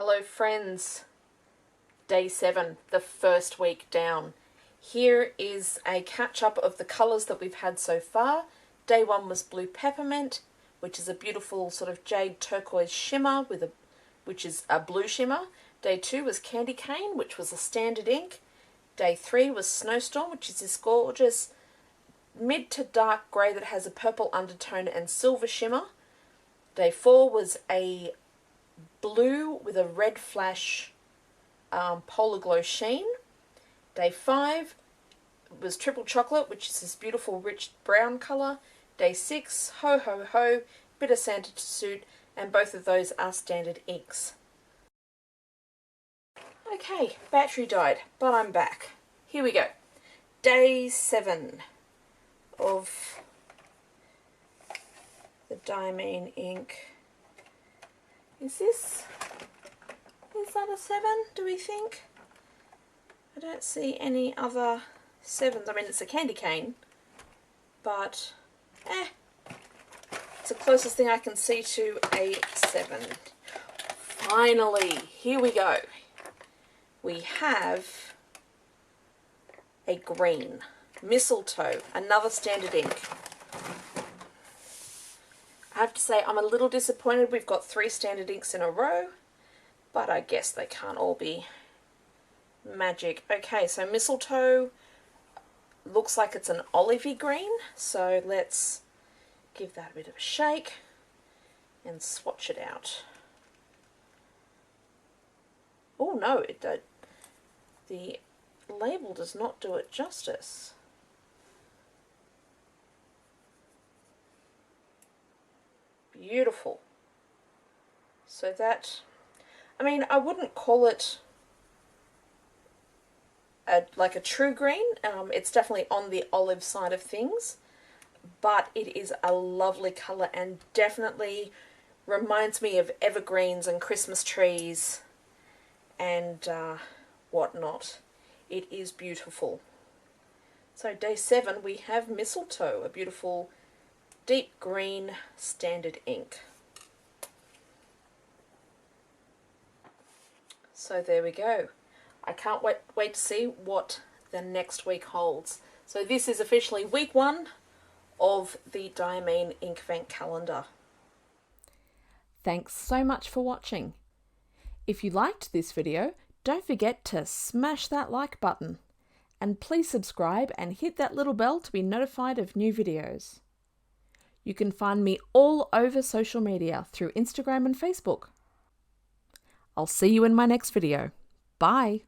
Hello friends, day 7, the first week down. Here is a catch-up of the colours that we've had so far. Day 1 was Blue Peppermint, which is a beautiful sort of jade turquoise shimmer which is a blue shimmer. Day 2 was Candy Cane, which was a standard ink. Day 3 was Snowstorm, which is this gorgeous mid to dark grey that has a purple undertone and silver shimmer. Day 4 was a blue with a red flash Polar Glow sheen. Day 5 was Triple Chocolate, which is this beautiful rich brown colour. Day 6, Ho Ho Ho, Bitter Santa Suit, and both of those are standard inks. Okay, battery died, but I'm back. Here we go. Day 7 of the Diamine ink. Is that a 7, do we think? I don't see any other 7s. I mean, it's a candy cane, but it's the closest thing I can see to a 7. Finally, here we go. We have a green. Mistletoe, another standard ink. I have to say I'm a little disappointed we've got 3 standard inks in a row, but I guess they can't all be magic. Okay, so Mistletoe looks like it's an olivey green, so let's give that a bit of a shake and swatch it out. Oh no, the label does not do it justice. Beautiful. So that, I mean, I wouldn't call it like a true green. It's definitely on the olive side of things, but it is a lovely colour and definitely reminds me of evergreens and Christmas trees and whatnot. It is beautiful. So day 7 we have Mistletoe, a beautiful deep green standard ink. So there we go. I can't wait to see what the next week holds. So this is officially week 1 of the Diamine Inkvent calendar. Thanks so much for watching. If you liked this video, don't forget to smash that like button. And please subscribe and hit that little bell to be notified of new videos. You can find me all over social media through Instagram and Facebook. I'll see you in my next video. Bye!